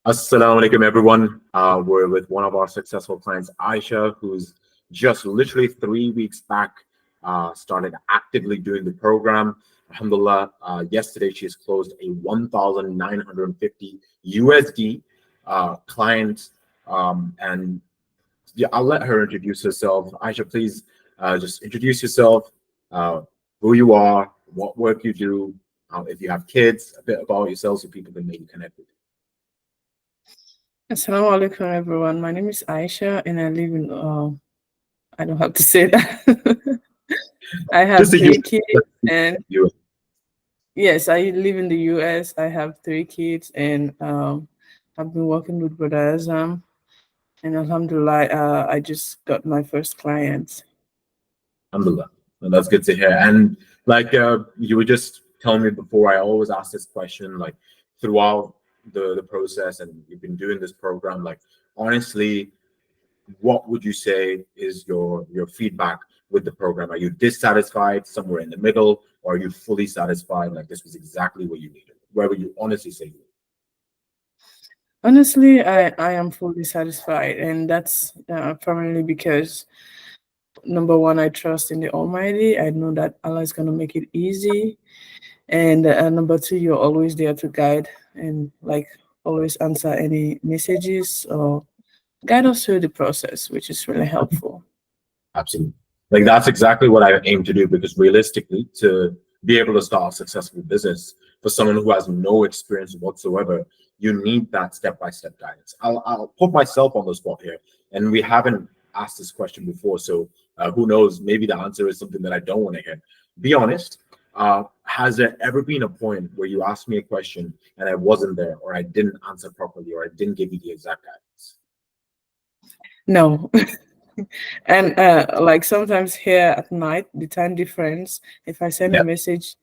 Assalamu alaikum, everyone. We're with one of our successful clients, Aisha, who's just literally 3 weeks back started actively doing the program. Alhamdulillah, yesterday she's closed a 1,950 USD client. And yeah, I'll let her introduce herself. Aisha, please just introduce yourself, uh, who you are, what work you do, if you have kids, a bit about yourself so people can maybe connect with you. Assalamu alaikum, everyone. My name is Aisha, and I live in. I don't have to say that. I Just have to use three kids, and you. yes, I live in the U.S. I have three kids, and I've been working with Brother Azam, and Alhamdulillah, I just got my first client. Alhamdulillah. Well, that's good to hear. And like you were just telling me before, I always ask this question like throughout the process, and you've been doing this program. Like honestly, what would you say is your feedback with the program? Are you dissatisfied, somewhere in the middle, or are you fully satisfied? Like this was exactly what you needed. Where would you honestly say? Honestly, I am fully satisfied, and that's primarily because number one, I trust in the Almighty. I know that Allah is going to make it easy. And number two, you're always there to guide and like always answer any messages or guide us through the process, which is really helpful. Absolutely. Like that's exactly what I aim to do because realistically, to be able to start a successful business for someone who has no experience whatsoever, you need that step-by-step guidance. I'll put myself on the spot here, and we haven't asked this question before, so who knows? Maybe the answer is something that I don't want to hear. Be honest. Has there ever been a point where you asked me a question and I wasn't there, or I didn't answer properly, or I didn't give you the exact guidance? No. And like sometimes here at night, the time difference, if I send a Yeah. message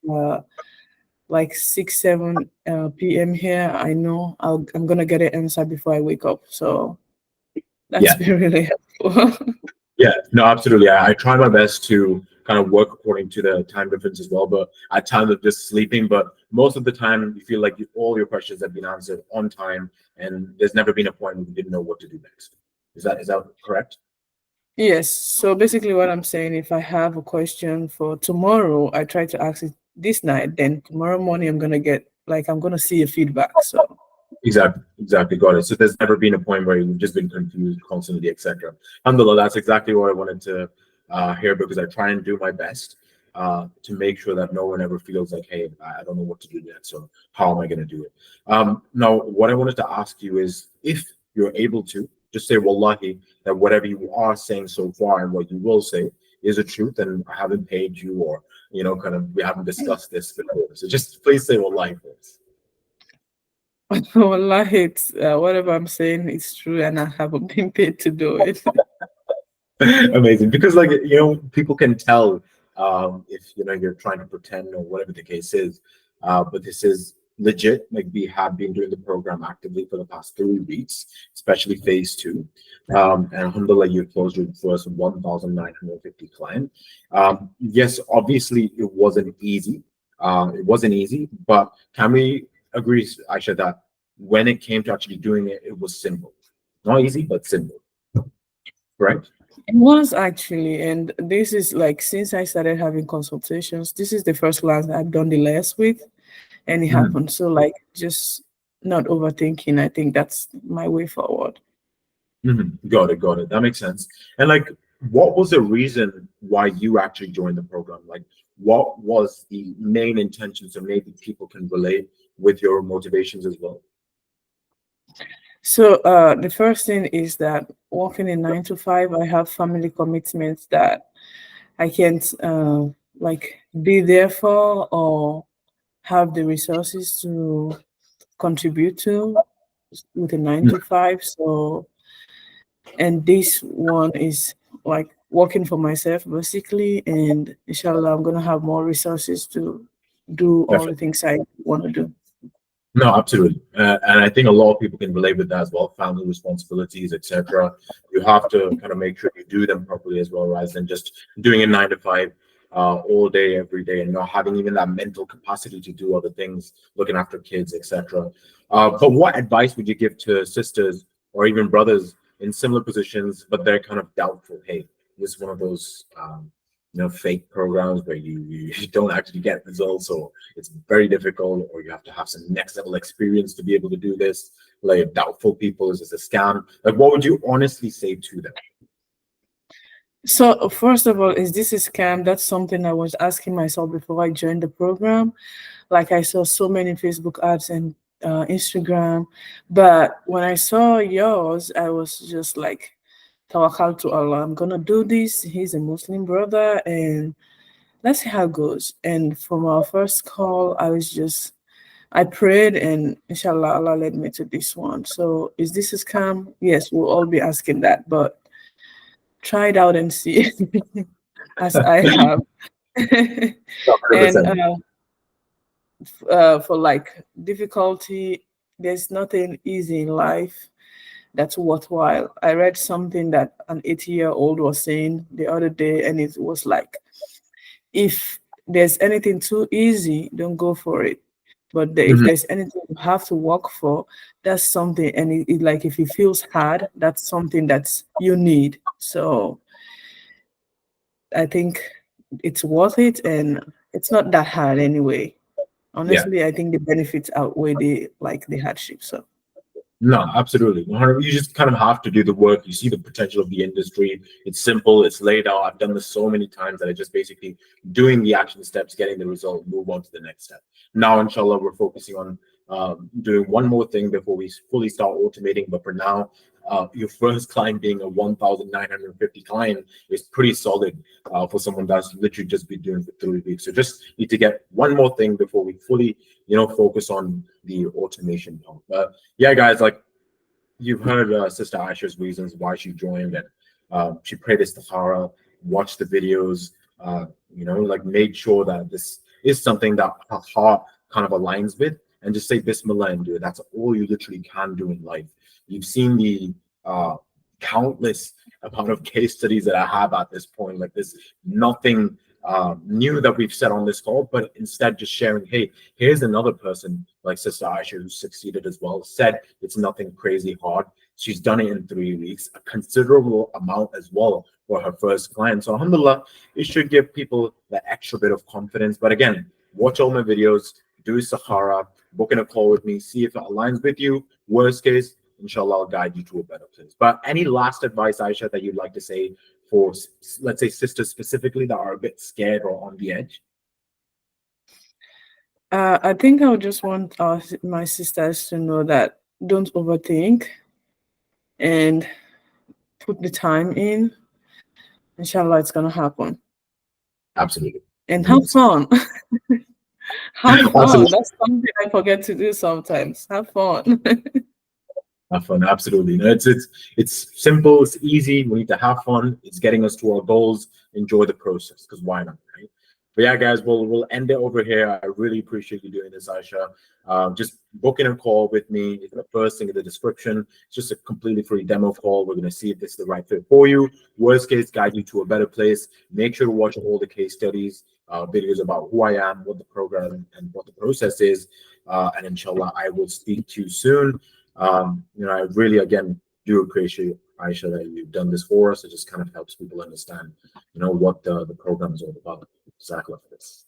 like 6, 7 p.m. here, I know I'm gonna get an answer before I wake up. So that's Yeah. been really helpful. Yeah, no, absolutely. I try my best to kind of work according to the time difference as well, but at times of just sleeping. But most of the time, you feel like all your questions have been answered on time, and there's never been a point where you didn't know what to do next. Is that correct? Yes. So basically, what I'm saying, if I have a question for tomorrow, I try to ask it this night. Then tomorrow morning, I'm gonna see a feedback. So Exactly, got it. So there's never been a point where you've just been confused constantly, etc. Alhamdulillah, that's exactly what I wanted to hear because I try and do my best to make sure that no one ever feels like, hey, I don't know what to do next, or how am I going to do it? Now, what I wanted to ask you is if you're able to, just say, wallahi, that whatever you are saying so far and what you will say is the truth, and I haven't paid you or, kind of, we haven't discussed this before. So just please say wallahi for us. wallahi, it's whatever I'm saying is true, and I haven't been paid to do it. Amazing, because like people can tell if you're trying to pretend or whatever the case is, but this is legit. Like we have been doing the program actively for the past 3 weeks, especially phase two, and alhamdulillah, you closed your first 1,950 client. Yes, obviously it wasn't easy, but can we agree, Aisha, that when it came to actually doing it, it was simple, not easy but simple, right? It was actually, and this is like since I started having consultations, this is the first class I've done the less with, and it Mhm. happened. So like just not overthinking. I think that's my way forward. Got it. That makes sense. And like, what was the reason why you actually joined the program? Like, what was the main intention so maybe people can relate with your motivations as well? So the first thing is that working in 9 to 5, I have family commitments that I can't like be there for or have the resources to contribute to with a nine Mm, to five. So, and this one is like working for myself basically, and inshallah, I'm gonna have more resources to do all the Definitely. things I want to do. No, absolutely. And I think a lot of people can relate with that as well. Family responsibilities, etc. You have to kind of make sure you do them properly as well, rather than just doing a 9 to 5. all day, every day, and not having even that mental capacity to do other things, looking after kids, etc. But what advice would you give to sisters or even brothers in similar positions, but they're kind of doubtful? Hey, this is one of those fake programs where you don't actually get results, or it's very difficult, or you have to have some next level experience to be able to do this. Like doubtful people, is this a scam? Like, what would you honestly say to them? So first of all, is this a scam? That's something I was asking myself before I joined the program. Like I saw so many Facebook ads and Instagram, but when I saw yours, I was just like, Tawakkal to Allah. I'm gonna do this. He's a Muslim brother, and let's see how it goes. And from our first call, I prayed, and inshallah, Allah led me to this one. So is this a scam? Yes, we'll all be asking that, but try it out and see, as I have. And 100%. for like difficulty, there's nothing easy in life that's worthwhile. I read something that an 80-year-old was saying the other day, and it was like, if there's anything too easy, don't go for it. But if Mhm. there's anything you have to work for, that's something. And like if it feels hard, that's something that's you need. So I think it's worth it, and it's not that hard anyway. Yeah. Honestly, I think the benefits outweigh the hardship. So No, absolutely. 100. You just kind of have to do the work. You see the potential of the industry. It's simple. It's laid out. I've done this so many times that I just basically doing the action steps, getting the result, move on to the next step. Now, inshallah, we're focusing on doing one more thing before we fully start automating. But for now, your first client being a 1,950 client is pretty solid for someone that's literally just been doing it for 3 weeks. So just need to get one more thing before we fully, focus on the automation part. But yeah, guys, like you've heard Sister Aisha's reasons why she joined, and she prayed istikhara, watched the videos, like made sure that this is something that her heart kind of aligns with, and just say Bismillah and do it. That's all you literally can do in life. You've seen the countless amount of case studies that I have at this point. Like there's nothing new that we've said on this call, but instead just sharing, hey, here's another person like Sister Aisha who succeeded as well. Said it's nothing crazy hard. She's done it in 3 weeks, a considerable amount as well for her first client. So alhamdulillah, it should give people the extra bit of confidence. But again, watch all my videos, do Sahara, book in a call with me, see if it aligns with you. Worst case, inshallah, I'll guide you to a better place. But any last advice, Aisha, that you'd like to say for, let's say, sisters specifically that are a bit scared or on the edge? I think I would just want my sisters to know that don't overthink and put the time in. Inshallah, it's gonna happen. Absolutely. And have 100%. fun. Have fun. Absolutely. That's something I forget to do sometimes. Have fun. Have fun, absolutely. No, it's simple, it's easy. We need to have fun. It's getting us to our goals. Enjoy the process, because why not, right? But yeah, guys, we'll end it over here. I really appreciate you doing this, Aisha. Just booking a call with me. It's the first thing in the description. It's just a completely free demo call. We're gonna see if this is the right fit for you. Worst case, guide you to a better place. Make sure to watch all the case studies, videos about who I am, what the program and what the process is. And inshallah, I will speak to you soon. I really again do appreciate, Aisha, that you've done this for us. It just kind of helps people understand, what the program is all about. Exactly like this.